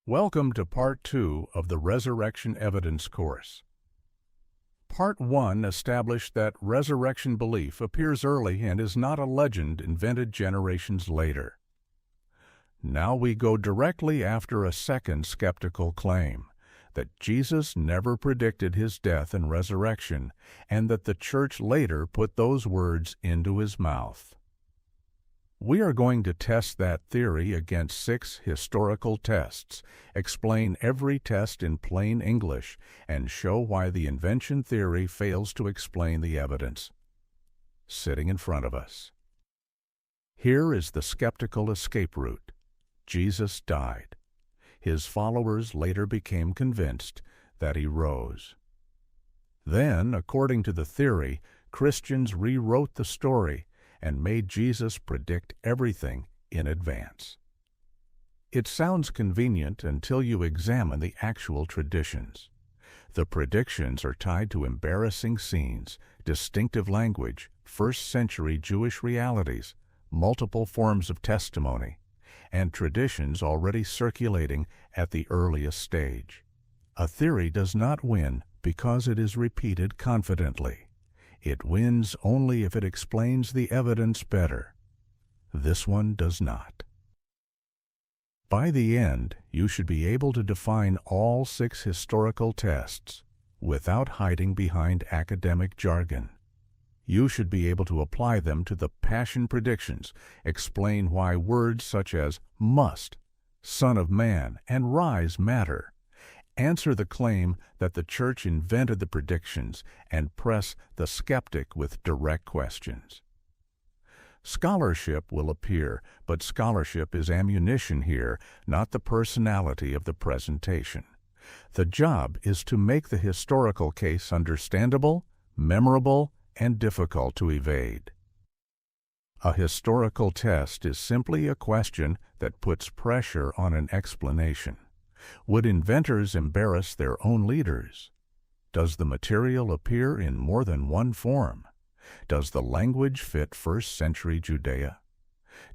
Welcome to Part 2 of the Resurrection Evidence course. Part 1 established that resurrection belief appears early and is not a legend invented generations later. Now we go directly after a second skeptical claim, that Jesus never predicted his death and resurrection, and that the church later put those words into his mouth. We are going to test that theory against 6 historical tests, explain every test in plain English, and show why the invention theory fails to explain the evidence sitting in front of us. Here is the skeptical escape route. Jesus died. His followers later became convinced that he rose. Then, according to the theory, Christians rewrote the story and made Jesus predict everything in advance. It sounds convenient until you examine the actual traditions. The predictions are tied to embarrassing scenes, distinctive language, first-century Jewish realities, multiple forms of testimony, and traditions already circulating at the earliest stage. A theory does not win because it is repeated confidently. It wins only if it explains the evidence better. This one does not. By the end, you should be able to define all 6 historical tests without hiding behind academic jargon. You should be able to apply them to the passion predictions, explain why words such as must, Son of Man, and rise matter, answer the claim that the church invented the predictions, and press the skeptic with direct questions. Scholarship will appear, but scholarship is ammunition here, not the personality of the presentation. The job is to make the historical case understandable, memorable, and difficult to evade. A historical test is simply a question that puts pressure on an explanation. Would inventors embarrass their own leaders? Does the material appear in more than one form? Does the language fit first-century Judea?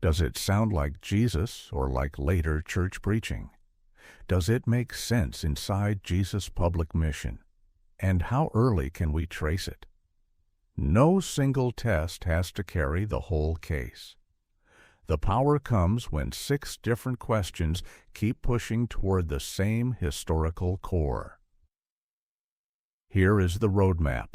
Does it sound like Jesus or like later church preaching? Does it make sense inside Jesus' public mission? And how early can we trace it? No single test has to carry the whole case. The power comes when 6 different questions keep pushing toward the same historical core. Here is the roadmap.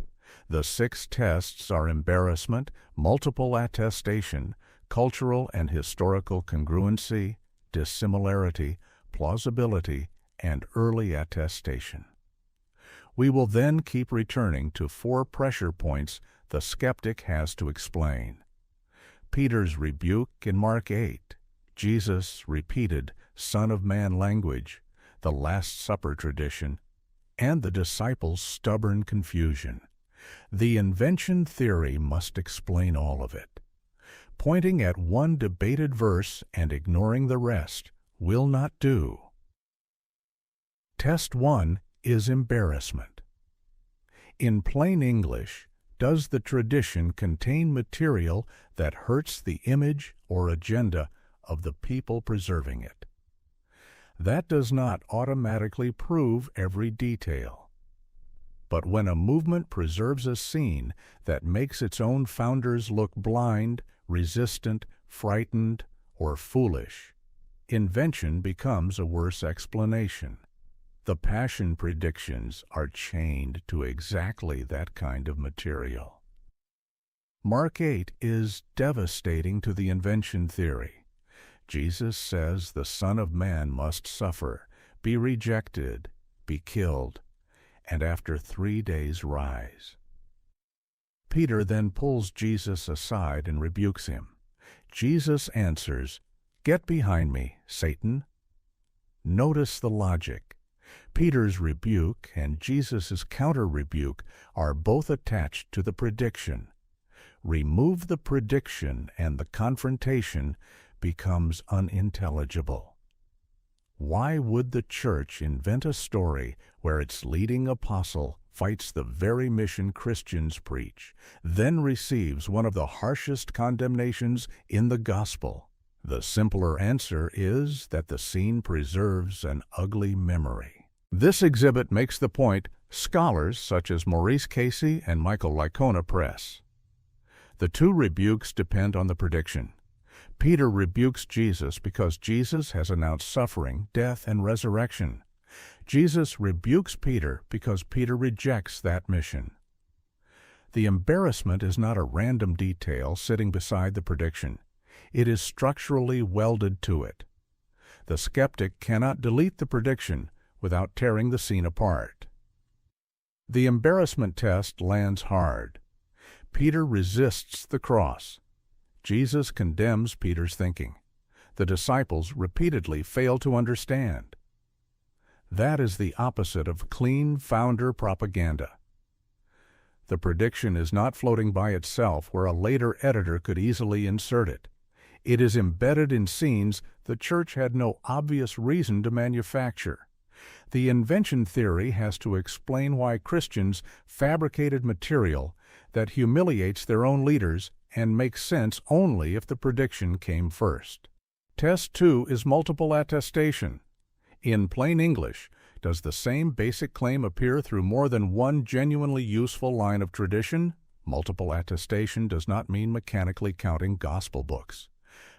The 6 tests are embarrassment, multiple attestation, cultural and historical congruency, dissimilarity, plausibility, and early attestation. We will then keep returning to 4 pressure points the skeptic has to explain. Peter's rebuke in Mark 8, Jesus' repeated Son of Man language, the Last Supper tradition, and the disciples' stubborn confusion. The invention theory must explain all of it. Pointing at one debated verse and ignoring the rest will not do. Test 1 is embarrassment. In plain English, does the tradition contain material that hurts the image or agenda of the people preserving it? That does not automatically prove every detail. But when a movement preserves a scene that makes its own founders look blind, resistant, frightened, or foolish, invention becomes a worse explanation. The passion predictions are chained to exactly that kind of material. Mark 8 is devastating to the invention theory. Jesus says the Son of Man must suffer, be rejected, be killed, and after 3 days rise. Peter then pulls Jesus aside and rebukes him. Jesus answers, "Get behind me, Satan." Notice the logic. Peter's rebuke and Jesus' counter-rebuke are both attached to the prediction. Remove the prediction and the confrontation becomes unintelligible. Why would the church invent a story where its leading apostle fights the very mission Christians preach, then receives one of the harshest condemnations in the gospel, The simpler answer is that the scene preserves an ugly memory. This exhibit makes the point scholars such as Maurice Casey and Michael Licona press. The two rebukes depend on the prediction. Peter rebukes Jesus because Jesus has announced suffering, death, and resurrection. Jesus rebukes Peter because Peter rejects that mission. The embarrassment is not a random detail sitting beside the prediction. It is structurally welded to it. The skeptic cannot delete the prediction without tearing the scene apart. The embarrassment test lands hard. Peter resists the cross. Jesus condemns Peter's thinking. The disciples repeatedly fail to understand. That is the opposite of clean founder propaganda. The prediction is not floating by itself where a later editor could easily insert it. It is embedded in scenes the church had no obvious reason to manufacture. The invention theory has to explain why Christians fabricated material that humiliates their own leaders and makes sense only if the prediction came first. Test 2 is multiple attestation. In plain English, does the same basic claim appear through more than one genuinely useful line of tradition? Multiple attestation does not mean mechanically counting gospel books.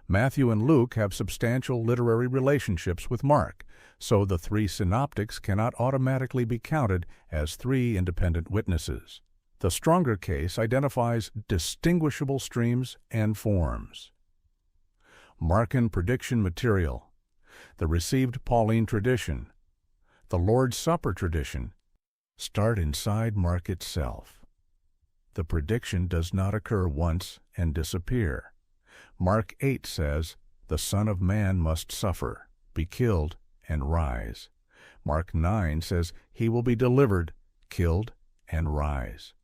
Matthew and Luke have substantial literary relationships with Mark, so the three synoptics cannot automatically be counted as three independent witnesses. The stronger case identifies distinguishable streams and forms. Markan prediction material, the received Pauline tradition, the Lord's Supper tradition, start inside Mark itself. The prediction does not occur once and disappear. Mark 8 says, "The Son of Man must suffer, be killed, and rise." Mark 9 says, "He will be delivered, killed, and rise."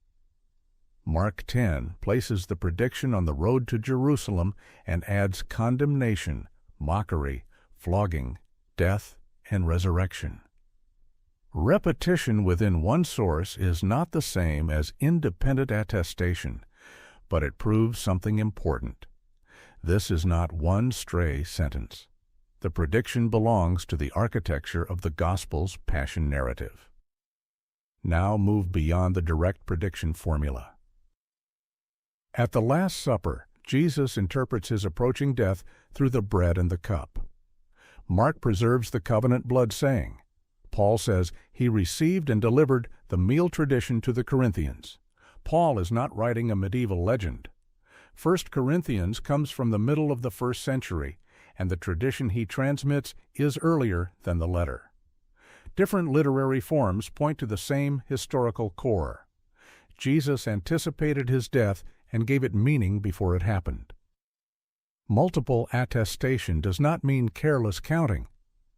Mark 10 places the prediction on the road to Jerusalem and adds condemnation, mockery, flogging, death, and resurrection. Repetition within one source is not the same as independent attestation, but it proves something important. This is not one stray sentence. The prediction belongs to the architecture of the Gospel's passion narrative. Now move beyond the direct prediction formula. At the Last Supper, Jesus interprets his approaching death through the bread and the cup. Mark preserves the covenant blood saying. Paul says he received and delivered the meal tradition to the Corinthians. Paul is not writing a medieval legend. 1 Corinthians comes from the middle of the 1st century, and the tradition he transmits is earlier than the letter. Different literary forms point to the same historical core. Jesus anticipated his death and gave it meaning before it happened. Multiple attestation does not mean careless counting.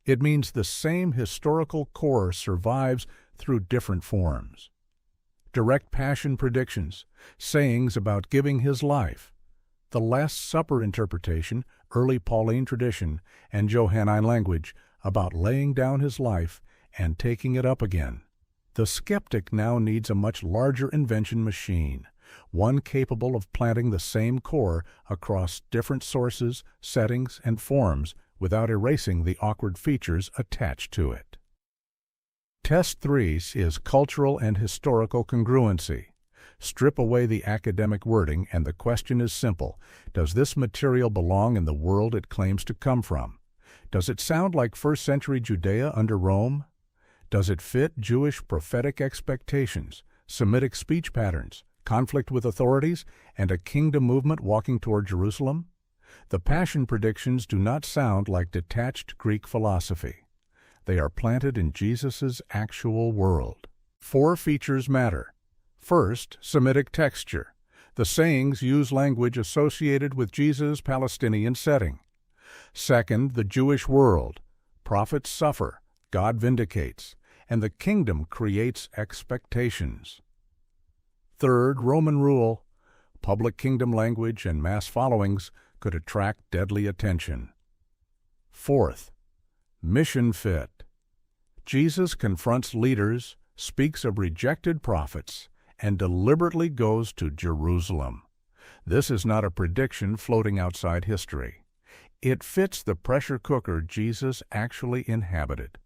It means the same historical core survives through different forms. Direct passion predictions, sayings about giving his life, the Last Supper interpretation, early Pauline tradition, and Johannine language about laying down his life and taking it up again. The skeptic now needs a much larger invention machine, one capable of planting the same core across different sources, settings, and forms without erasing the awkward features attached to it. Test 3 is cultural and historical congruency. Strip away the academic wording and the question is simple. Does this material belong in the world it claims to come from? Does it sound like 1st century Judea under Rome? Does it fit Jewish prophetic expectations, Semitic speech patterns, conflict with authorities, and a kingdom movement walking toward Jerusalem? The passion predictions do not sound like detached Greek philosophy. They are planted in Jesus' actual world. 4 features matter. First, Semitic texture. The sayings use language associated with Jesus' Palestinian setting. Second, the Jewish world. Prophets suffer, God vindicates, and the kingdom creates expectations. Third, Roman rule. Public kingdom language and mass followings could attract deadly attention. Fourth, mission fit. Jesus confronts leaders, speaks of rejected prophets, and deliberately goes to Jerusalem. This is not a prediction floating outside history. It fits the pressure cooker Jesus actually inhabited.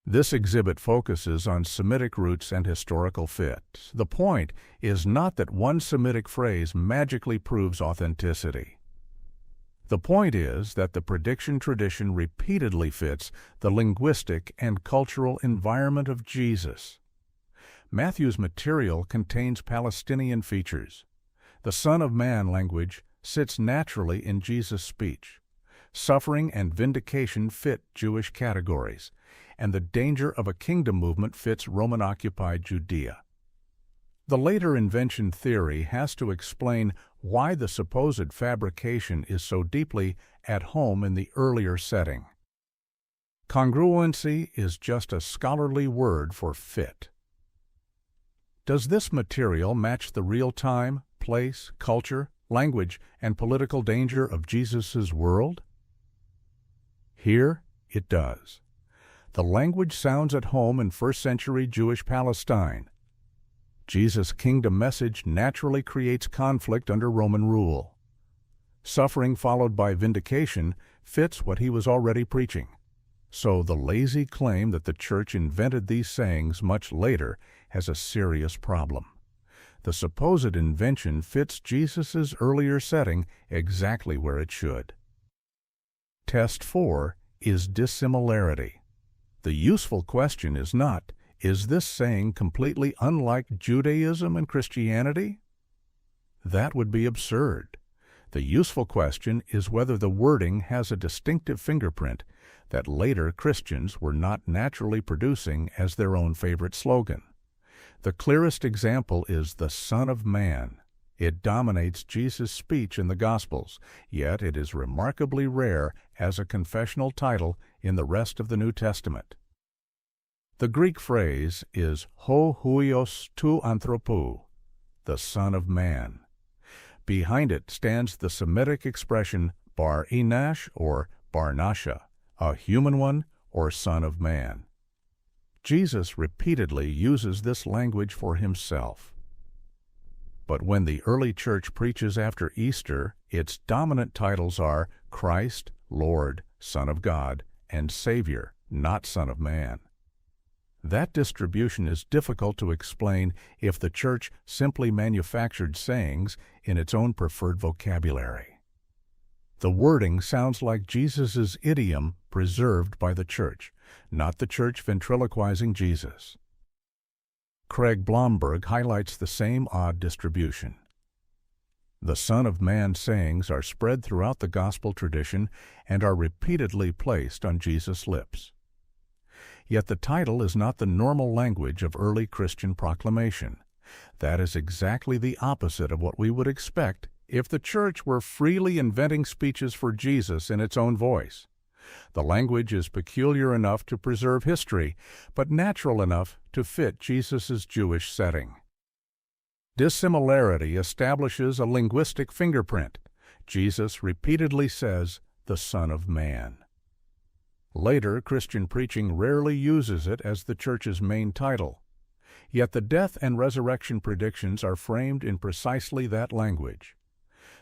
This exhibit focuses on Semitic roots and historical fit. The point is not that one Semitic phrase magically proves authenticity. The point is that the prediction tradition repeatedly fits the linguistic and cultural environment of Jesus. Matthew's material contains Palestinian features. The Son of Man language sits naturally in Jesus' speech. Suffering and vindication fit Jewish categories, and the danger of a kingdom movement fits Roman-occupied Judea. The later invention theory has to explain why the supposed fabrication is so deeply at home in the earlier setting. Congruency is just a scholarly word for fit. Does this material match the real-time, place, culture, language, and political danger of Jesus' world? Here it does. The language sounds at home in first-century Jewish Palestine. Jesus' kingdom message naturally creates conflict under Roman rule. Suffering followed by vindication fits what he was already preaching. So the lazy claim that the church invented these sayings much later has a serious problem. The supposed invention fits Jesus' earlier setting exactly where it should. Test 4 is dissimilarity. The useful question is not, is this saying completely unlike Judaism and Christianity? That would be absurd. The useful question is whether the wording has a distinctive fingerprint that later Christians were not naturally producing as their own favorite slogan. The clearest example is the Son of Man. It dominates Jesus' speech in the Gospels, yet it is remarkably rare as a confessional title in the rest of the New Testament. The Greek phrase is ho huios tou anthropou, the Son of Man. Behind it stands the Semitic expression bar enash or bar nasha, a human one or Son of Man. Jesus repeatedly uses this language for himself. But when the early church preaches after Easter, its dominant titles are Christ, Lord, Son of God, and Savior, not Son of Man. That distribution is difficult to explain if the church simply manufactured sayings in its own preferred vocabulary. The wording sounds like Jesus' idiom preserved by the church, not the church ventriloquizing Jesus. Craig Blomberg highlights the same odd distribution. The Son of Man sayings are spread throughout the gospel tradition and are repeatedly placed on Jesus' lips. Yet the title is not the normal language of early Christian proclamation. That is exactly the opposite of what we would expect if the church were freely inventing speeches for Jesus in its own voice. The language is peculiar enough to preserve history, but natural enough to fit Jesus' Jewish setting. Dissimilarity establishes a linguistic fingerprint. Jesus repeatedly says, the Son of Man. Later, Christian preaching rarely uses it as the church's main title. Yet the death and resurrection predictions are framed in precisely that language.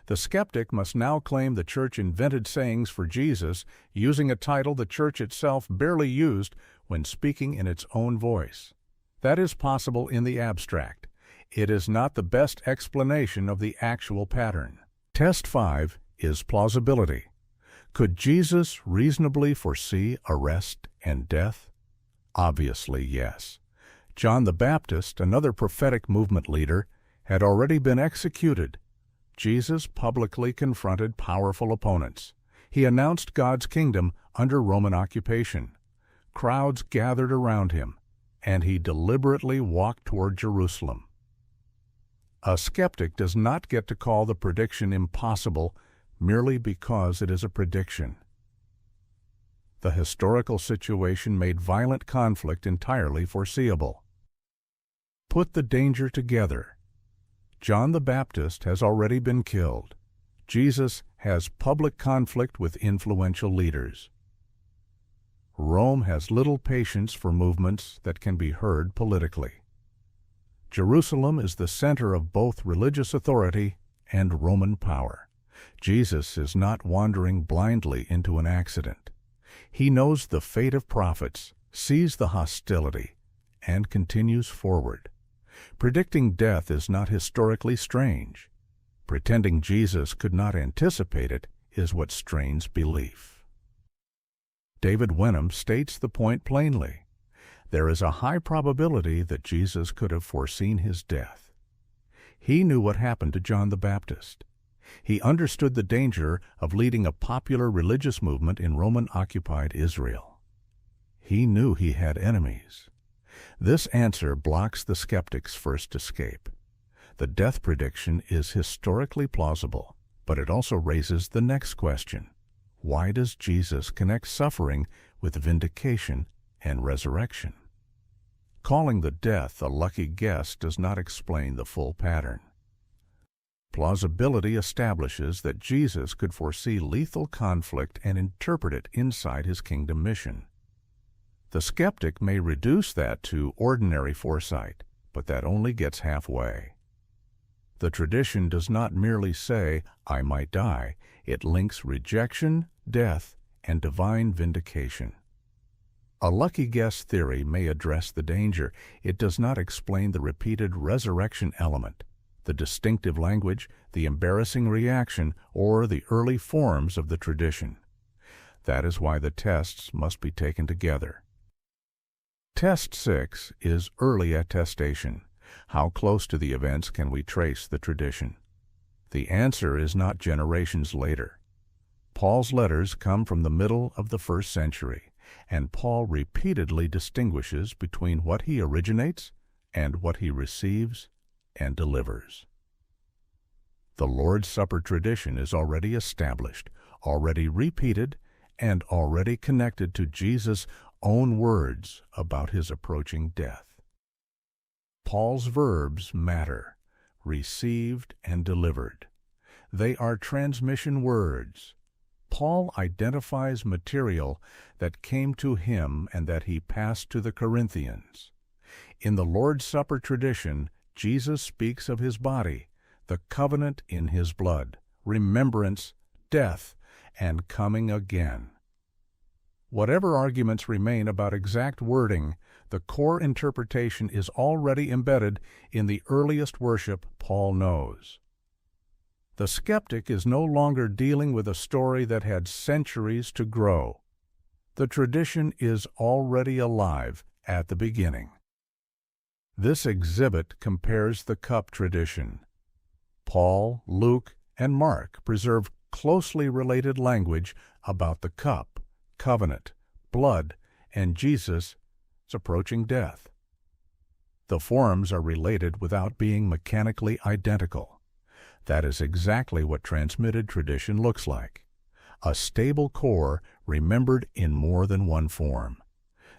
The skeptic must now claim the church invented sayings for Jesus using a title the church itself barely used when speaking in its own voice. That is possible in the abstract. It is not the best explanation of the actual pattern. Test 5 is plausibility. Could Jesus reasonably foresee arrest and death? Obviously, yes. John the Baptist, another prophetic movement leader, had already been executed. Jesus publicly confronted powerful opponents. He announced God's kingdom under Roman occupation. Crowds gathered around him, and he deliberately walked toward Jerusalem. A skeptic does not get to call the prediction impossible merely because it is a prediction. The historical situation made violent conflict entirely foreseeable. Put the danger together. John the Baptist has already been killed. Jesus has public conflict with influential leaders. Rome has little patience for movements that can be heard politically. Jerusalem is the center of both religious authority and Roman power. Jesus is not wandering blindly into an accident. He knows the fate of prophets, sees the hostility, and continues forward. Predicting death is not historically strange. Pretending Jesus could not anticipate it is what strains belief. David Wenham states the point plainly. There is a high probability that Jesus could have foreseen his death. He knew what happened to John the Baptist. He understood the danger of leading a popular religious movement in Roman-occupied Israel. He knew he had enemies. This answer blocks the skeptic's first escape. The death prediction is historically plausible, but it also raises the next question. Why does Jesus connect suffering with vindication and resurrection? Calling the death a lucky guess does not explain the full pattern. Plausibility establishes that Jesus could foresee lethal conflict and interpret it inside his kingdom mission. The skeptic may reduce that to ordinary foresight, but that only gets halfway. The tradition does not merely say, "I might die." It links rejection, death, and divine vindication. A lucky guess theory may address the danger. It does not explain the repeated resurrection element, the distinctive language, the embarrassing reaction, or the early forms of the tradition. That is why the tests must be taken together. Test 6 is early attestation. How close to the events can we trace the tradition? The answer is not generations later. Paul's letters come from the middle of the 1st century, and Paul repeatedly distinguishes between what he originates and what he receives and delivers. The Lord's Supper tradition is already established, already repeated, and already connected to Jesus' own words about his approaching death. Paul's verbs matter, received and delivered. They are transmission words. Paul identifies material that came to him and that he passed to the Corinthians. In the Lord's Supper tradition, Jesus speaks of his body, the covenant in his blood, remembrance, death, and coming again. Whatever arguments remain about exact wording, the core interpretation is already embedded in the earliest worship Paul knows. The skeptic is no longer dealing with a story that had centuries to grow. The tradition is already alive at the beginning. This exhibit compares the cup tradition. Paul, Luke, and Mark preserve closely related language about the cup, covenant, blood, and Jesus' approaching death. The forms are related without being mechanically identical. That is exactly what transmitted tradition looks like. A stable core remembered in more than one form.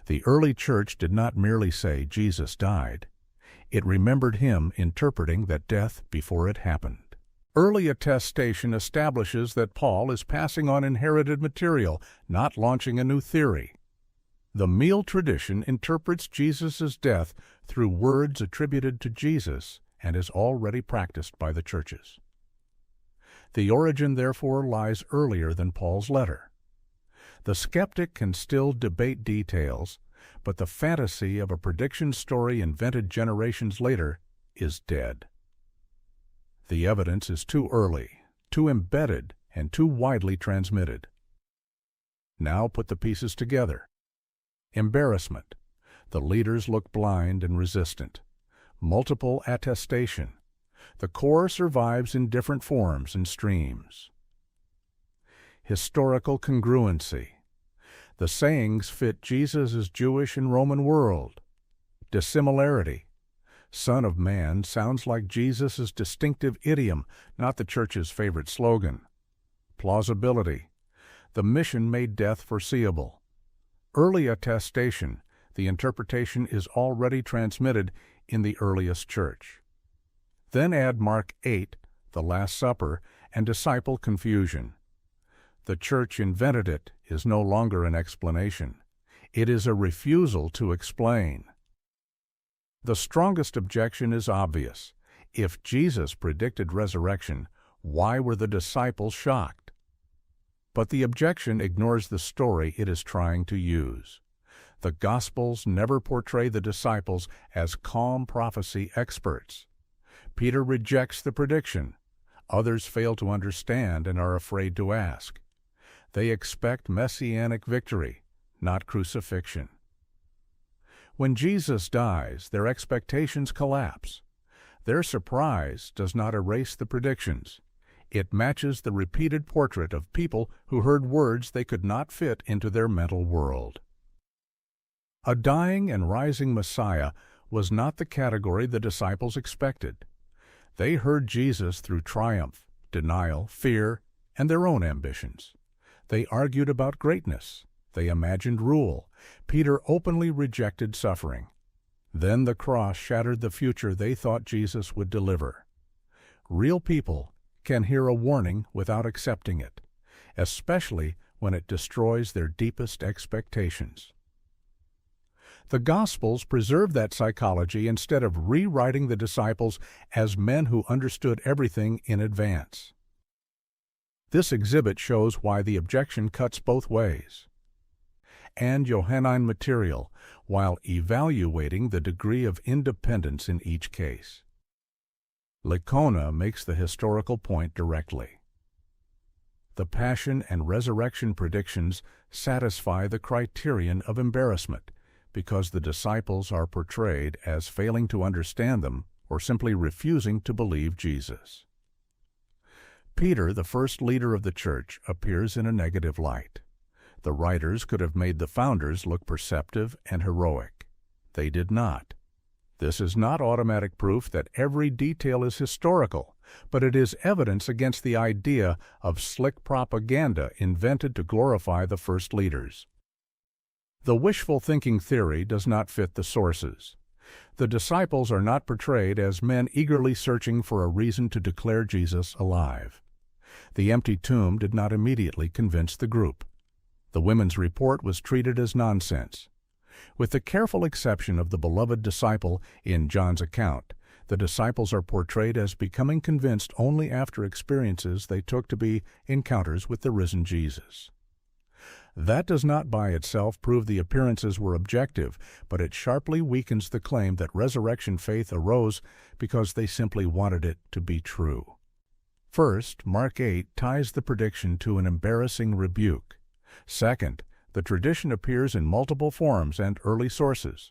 The early church did not merely say Jesus died. It remembered him interpreting that death before it happened. Early attestation establishes that Paul is passing on inherited material, not launching a new theory. The meal tradition interprets Jesus' death through words attributed to Jesus and is already practiced by the churches. The origin, therefore, lies earlier than Paul's letter. The skeptic can still debate details, but the fantasy of a prediction story invented generations later is dead. The evidence is too early, too embedded, and too widely transmitted. Now put the pieces together. Embarrassment. The leaders look blind and resistant. Multiple attestation. The core survives in different forms and streams. Historical congruency. The sayings fit Jesus' Jewish and Roman world. Dissimilarity. Son of Man sounds like Jesus' distinctive idiom, not the church's favorite slogan. Plausibility. The mission made death foreseeable. Early attestation. The interpretation is already transmitted in the earliest church. Then add Mark 8, the Last Supper, and disciple confusion. The church invented it is no longer an explanation. It is a refusal to explain. The strongest objection is obvious. If Jesus predicted resurrection, Why were the disciples shocked? But the objection ignores the story it is trying to use. The Gospels never portray the disciples as calm prophecy experts. Peter rejects the prediction. Others fail to understand and are afraid to ask. They expect messianic victory, not crucifixion. When Jesus dies, their expectations collapse. Their surprise does not erase the predictions. It matches the repeated portrait of people who heard words they could not fit into their mental world. A dying and rising Messiah was not the category the disciples expected. They heard Jesus through triumph, denial, fear, and their own ambitions. They argued about greatness. They imagined rule. Peter openly rejected suffering. Then the cross shattered the future they thought Jesus would deliver. Real people can hear a warning without accepting it, especially when it destroys their deepest expectations. The Gospels preserve that psychology instead of rewriting the disciples as men who understood everything in advance. This exhibit shows why the objection cuts both ways. And Johannine material, while evaluating the degree of independence in each case. Licona makes the historical point directly. The passion and resurrection predictions satisfy the criterion of embarrassment, because the disciples are portrayed as failing to understand them or simply refusing to believe Jesus. Peter, the first leader of the church, appears in a negative light. The writers could have made the founders look perceptive and heroic. They did not. This is not automatic proof that every detail is historical, but it is evidence against the idea of slick propaganda invented to glorify the first leaders. The wishful thinking theory does not fit the sources. The disciples are not portrayed as men eagerly searching for a reason to declare Jesus alive. The empty tomb did not immediately convince the group. The women's report was treated as nonsense. With the careful exception of the beloved disciple in John's account, the disciples are portrayed as becoming convinced only after experiences they took to be encounters with the risen Jesus. That does not by itself prove the appearances were objective, but it sharply weakens the claim that resurrection faith arose because they simply wanted it to be true. First, Mark 8 ties the prediction to an embarrassing rebuke. Second, the tradition appears in multiple forms and early sources.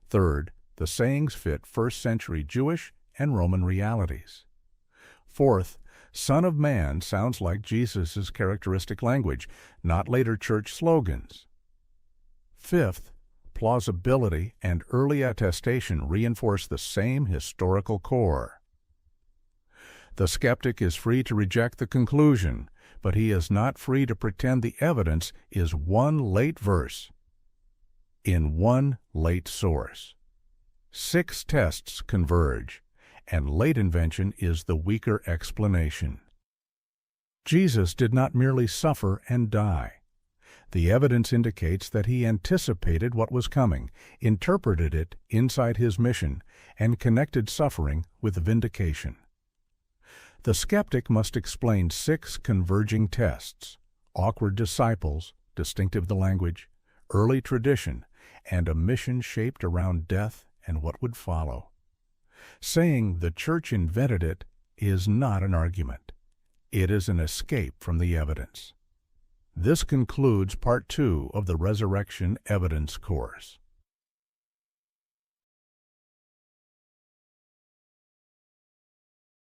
Third, the sayings fit first-century Jewish and Roman realities. Fourth, Son of Man sounds like Jesus' characteristic language, not later church slogans. Fifth, plausibility and early attestation reinforce the same historical core. The skeptic is free to reject the conclusion, but he is not free to pretend the evidence is one late verse in one late source. 6 tests converge, and late invention is the weaker explanation. Jesus did not merely suffer and die. The evidence indicates that he anticipated what was coming, interpreted it inside his mission, and connected suffering with vindication. The skeptic must explain 6 converging tests: awkward disciples, distinctive the language, early tradition, and a mission shaped around death and what would follow. Saying the church invented it is not an argument. It is an escape from the evidence. This concludes Part 2 of the Resurrection Evidence course.